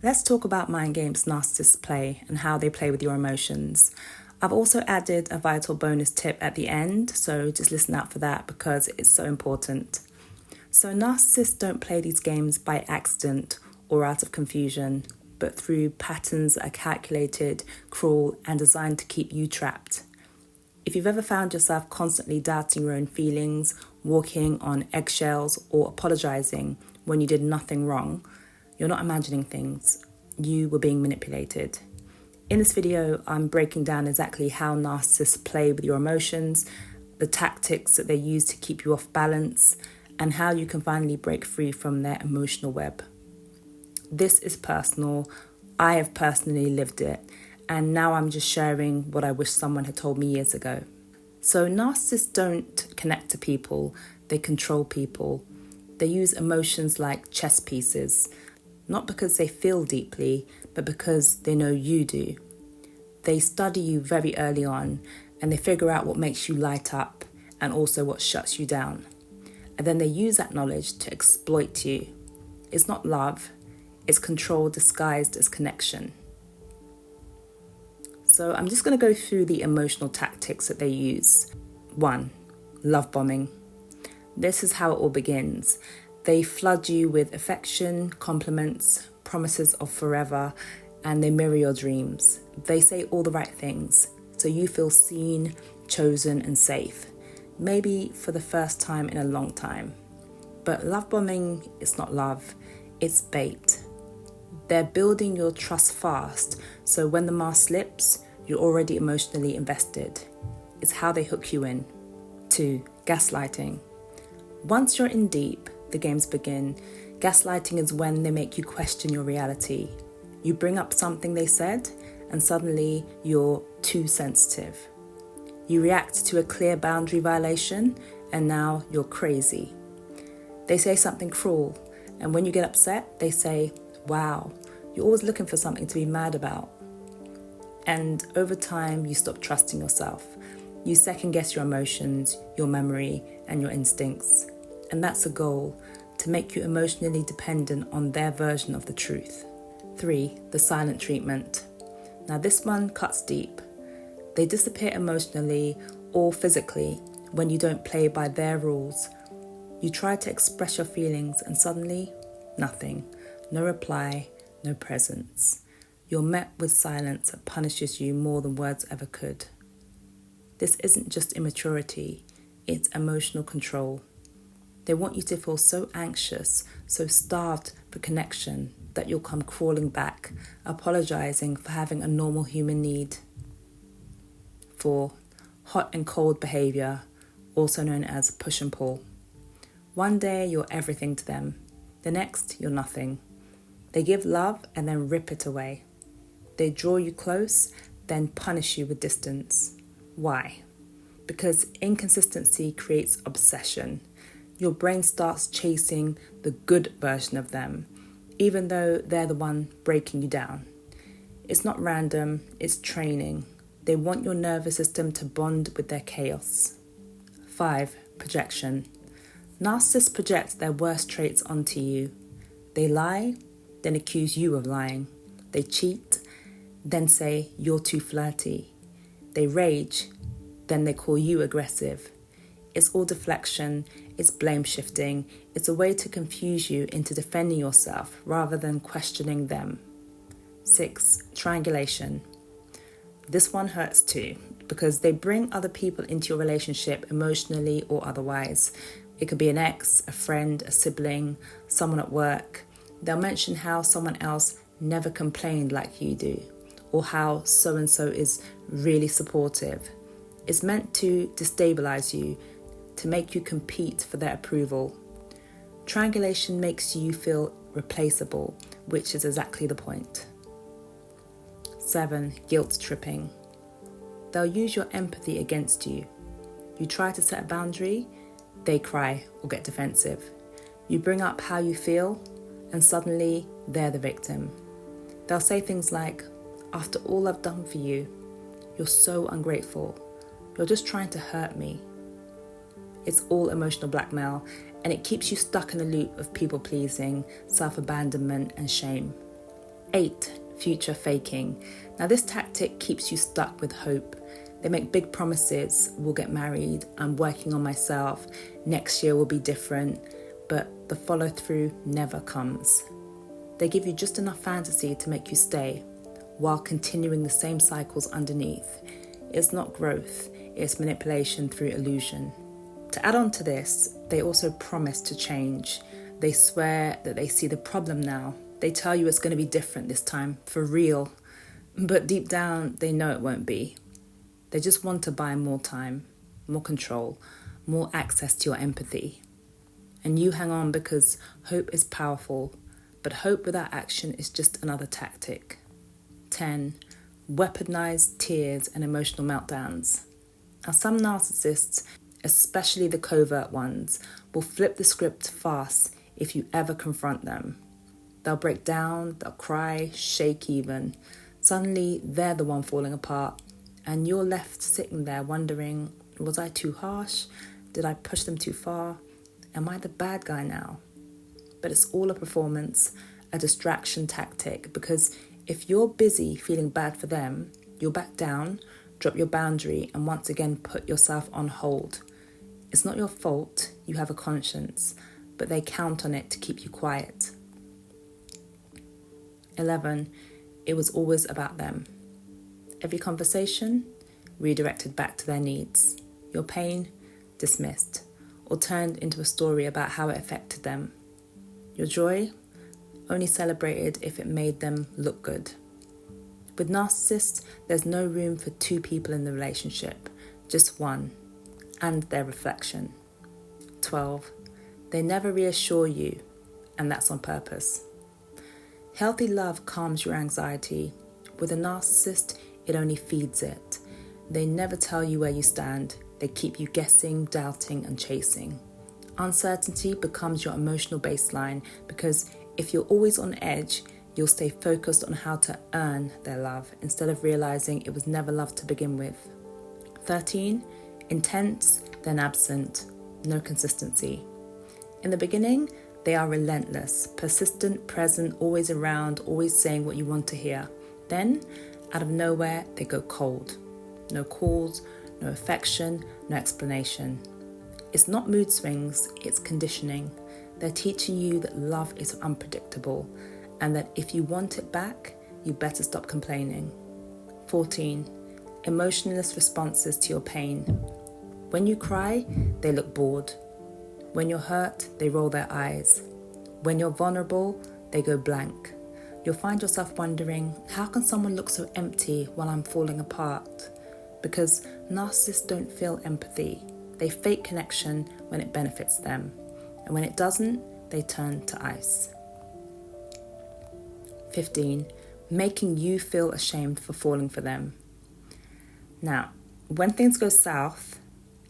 Let's talk about mind games narcissists play and how they play with your emotions. I've also added a vital bonus tip at the end, so just listen out for that because it's so important. So narcissists don't play these games by accident or out of confusion, but through patterns that are calculated, cruel, and designed to keep you trapped. If you've ever found yourself constantly doubting your own feelings, walking on eggshells, or apologizing when you did nothing wrong, you're not imagining things. You were being manipulated. In this video, I'm breaking down exactly how narcissists play with your emotions, the tactics that they use to keep you off balance, and how you can finally break free from their emotional web. This is personal. I have personally lived it, and now I'm just sharing what I wish someone had told me years ago. So narcissists don't connect to people, they control people. They use emotions like chess pieces, not because they feel deeply, but because they know you do. They study you very early on, and they figure out what makes you light up and also what shuts you down. And then they use that knowledge to exploit you. It's not love, it's control disguised as connection. So I'm just going to go through the emotional tactics that they use. 1. Love bombing. This is how it all begins. They flood you with affection, compliments, promises of forever, and they mirror your dreams. They say all the right things, so you feel seen, chosen, and safe. Maybe for the first time in a long time. But love bombing is not love, it's bait. They're building your trust fast, so when the mask slips, you're already emotionally invested. It's how they hook you in. 2. Gaslighting. Once you're in deep, the games begin. Gaslighting is when they make you question your reality. You bring up something they said, and suddenly you're too sensitive. You react to a clear boundary violation, and now you're crazy. They say something cruel, and when you get upset, they say, wow, you're always looking for something to be mad about. And over time, you stop trusting yourself. You second guess your emotions, your memory, and your instincts. And that's a goal, to make you emotionally dependent on their version of the truth. 3. The silent treatment. Now this one cuts deep. They disappear emotionally or physically when you don't play by their rules. You try to express your feelings and suddenly, nothing. No reply, no presence. You're met with silence that punishes you more than words ever could. This isn't just immaturity, it's emotional control. They want you to feel so anxious, so starved for connection that you'll come crawling back, apologizing for having a normal human need. 4. Hot and cold behavior, also known as push and pull. One day you're everything to them, the next you're nothing. They give love and then rip it away. They draw you close, then punish you with distance. Why? Because inconsistency creates obsession. Your brain starts chasing the good version of them, even though they're the one breaking you down. It's not random, it's training. They want your nervous system to bond with their chaos. 5. Projection. Narcissists project their worst traits onto you. They lie, then accuse you of lying. They cheat, then say you're too flirty. They rage, then they call you aggressive. It's all deflection, it's blame shifting, it's a way to confuse you into defending yourself rather than questioning them. 6. Triangulation. This one hurts too, because they bring other people into your relationship emotionally or otherwise. It could be an ex, a friend, a sibling, someone at work. They'll mention how someone else never complained like you do, or how so-and-so is really supportive. It's meant to destabilize you, to make you compete for their approval. Triangulation makes you feel replaceable, which is exactly the point. 7. Guilt tripping. They'll use your empathy against you. You try to set a boundary, they cry or get defensive. You bring up how you feel, and suddenly they're the victim. They'll say things like, after all I've done for you, you're so ungrateful. You're just trying to hurt me. It's all emotional blackmail, and it keeps you stuck in a loop of people-pleasing, self-abandonment, and shame. 8. Future faking. Now this tactic keeps you stuck with hope. They make big promises: we'll get married, I'm working on myself, next year will be different, but the follow through never comes. They give you just enough fantasy to make you stay, while continuing the same cycles underneath. It's not growth, it's manipulation through illusion. To add on to this, they also promise to change. They swear that they see the problem now. They tell you it's going to be different this time, for real. But deep down, they know it won't be. They just want to buy more time, more control, more access to your empathy. And you hang on because hope is powerful, but hope without action is just another tactic. 10. Weaponized tears and emotional meltdowns. Now, some narcissists, especially the covert ones, will flip the script fast if you ever confront them. They'll break down, they'll cry, shake even. Suddenly, they're the one falling apart, and you're left sitting there wondering, was I too harsh? Did I push them too far? Am I the bad guy now? But it's all a performance, a distraction tactic, because if you're busy feeling bad for them, you'll back down, drop your boundary, and once again put yourself on hold. It's not your fault, you have a conscience, but they count on it to keep you quiet. 11. It was always about them. Every conversation, redirected back to their needs. Your pain, dismissed, or turned into a story about how it affected them. Your joy, only celebrated if it made them look good. With narcissists, there's no room for two people in the relationship, just one, and their reflection. 12. They never reassure you, and that's on purpose. Healthy love calms your anxiety. With a narcissist, it only feeds it. They never tell you where you stand. They keep you guessing, doubting, and chasing. Uncertainty becomes your emotional baseline because if you're always on edge, you'll stay focused on how to earn their love instead of realizing it was never love to begin with. 13. Intense, then absent. No consistency. In the beginning, they are relentless, persistent, present, always around, always saying what you want to hear. Then, out of nowhere, they go cold. No calls, no affection, no explanation. It's not mood swings, it's conditioning. They're teaching you that love is unpredictable and that if you want it back, you better stop complaining. 14. Emotionless responses to your pain. When you cry, they look bored. When you're hurt, they roll their eyes. When you're vulnerable, they go blank. You'll find yourself wondering, how can someone look so empty while I'm falling apart? Because narcissists don't feel empathy. They fake connection when it benefits them. And when it doesn't, they turn to ice. 15. Making you feel ashamed for falling for them. Now, when things go south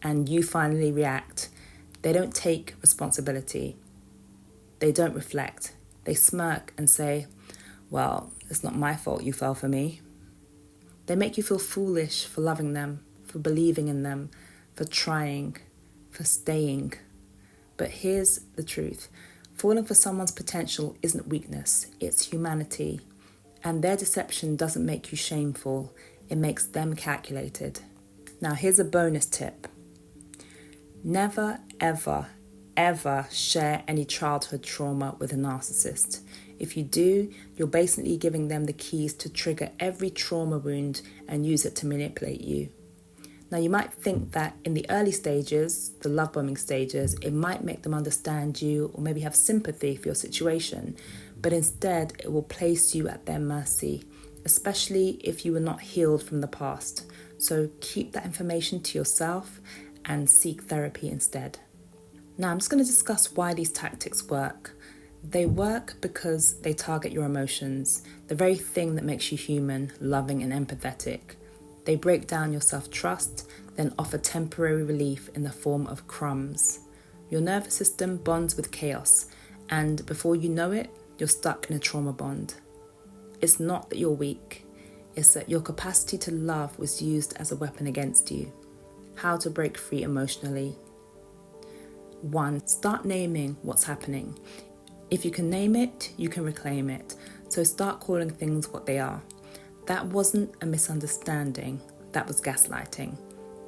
and you finally react, they don't take responsibility. They don't reflect. They smirk and say, well, it's not my fault you fell for me. They make you feel foolish for loving them, for believing in them, for trying, for staying. But here's the truth. Falling for someone's potential isn't weakness, it's humanity. And their deception doesn't make you shameful, it makes them calculated. Now here's a bonus tip. Never, ever, ever share any childhood trauma with a narcissist. If you do, you're basically giving them the keys to trigger every trauma wound and use it to manipulate you. Now, you might think that in the early stages, the love bombing stages, it might make them understand you or maybe have sympathy for your situation, but instead it will place you at their mercy, especially if you were not healed from the past. So keep that information to yourself and seek therapy instead. Now, I'm just going to discuss why these tactics work. They work because they target your emotions, the very thing that makes you human, loving and empathetic. They break down your self-trust, then offer temporary relief in the form of crumbs. Your nervous system bonds with chaos, and before you know it, you're stuck in a trauma bond. It's not that you're weak, it's that your capacity to love was used as a weapon against you. How to break free emotionally. 1. Start naming what's happening. If you can name it, you can reclaim it. So start calling things what they are. That wasn't a misunderstanding, that was gaslighting.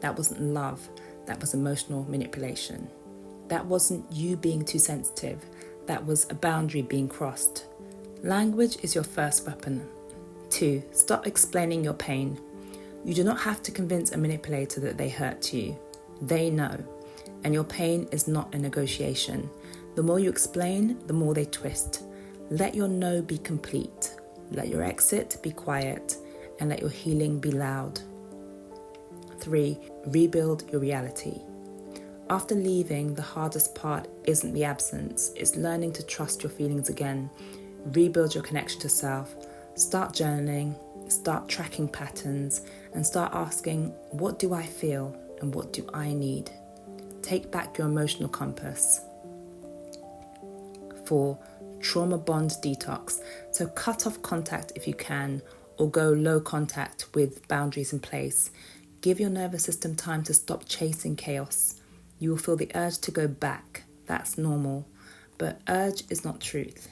That wasn't love, that was emotional manipulation. That wasn't you being too sensitive, that was a boundary being crossed. Language is your first weapon. 2. Stop explaining your pain. You do not have to convince a manipulator that they hurt you. They know. And your pain is not a negotiation. The more you explain, the more they twist. Let your no be complete. Let your exit be quiet. And let your healing be loud. 3. Rebuild your reality. After leaving, the hardest part isn't the absence. It's learning to trust your feelings again. Rebuild your connection to self. Start journaling. Start tracking patterns. And start asking, what do I feel and what do I need? Take back your emotional compass. 4. Trauma bond detox. So cut off contact if you can, or go low contact with boundaries in place. Give your nervous system time to stop chasing chaos. You will feel the urge to go back. That's normal. But urge is not truth.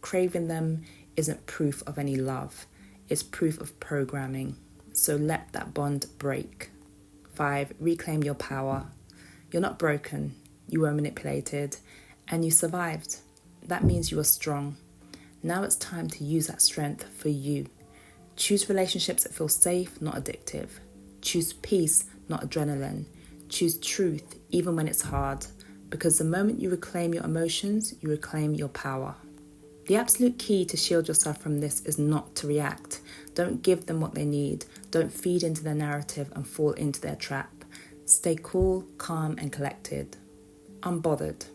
Craving them isn't proof of any love. It's proof of programming. So let that bond break. 5. Reclaim your power. You're not broken. You were manipulated and you survived. That means you are strong. Now it's time to use that strength for you. Choose relationships that feel safe, not addictive. Choose peace, not adrenaline. Choose truth, even when it's hard. Because the moment you reclaim your emotions, you reclaim your power. The absolute key to shield yourself from this is not to react. Don't give them what they need. Don't feed into their narrative and fall into their trap. Stay cool, calm, and collected. Unbothered.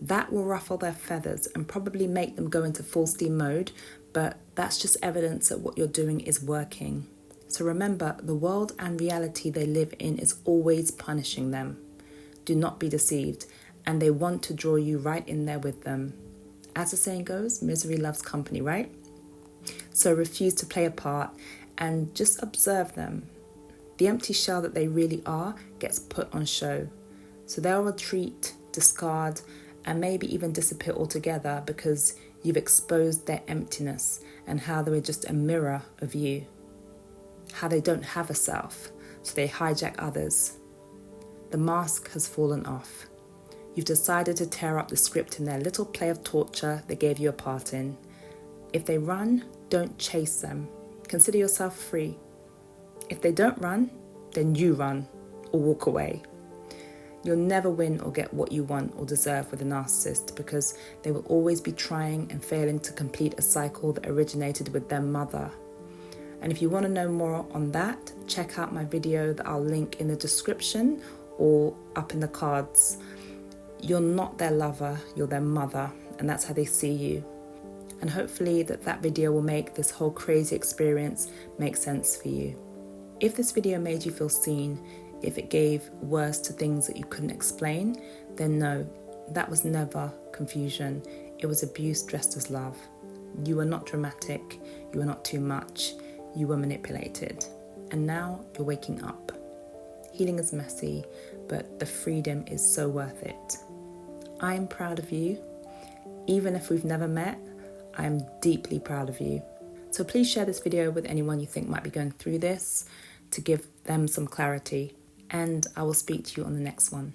That will ruffle their feathers and probably make them go into full steam mode, but that's just evidence that what you're doing is working. So remember, the world and reality they live in is always punishing them. Do not be deceived, and they want to draw you right in there with them. As the saying goes, misery loves company, right? So refuse to play a part and just observe them. The empty shell that they really are gets put on show. So they'll retreat, discard, and maybe even disappear altogether because you've exposed their emptiness and how they were just a mirror of you. How they don't have a self, so they hijack others. The mask has fallen off. You've decided to tear up the script in their little play of torture they gave you a part in. If they run, don't chase them. Consider yourself free. If they don't run, then you run or walk away. You'll never win or get what you want or deserve with a narcissist because they will always be trying and failing to complete a cycle that originated with their mother. And if you want to know more on that, check out my video that I'll link in the description or up in the cards. You're not their lover, you're their mother, and that's how they see you. And hopefully that video will make this whole crazy experience make sense for you. If this video made you feel seen, if it gave words to things that you couldn't explain, then no, that was never confusion. It was abuse dressed as love. You were not dramatic, you were not too much, you were manipulated. And now you're waking up. Healing is messy, but the freedom is so worth it. I am proud of you. Even if we've never met, I am deeply proud of you. So please share this video with anyone you think might be going through this to give them some clarity. And I will speak to you on the next one.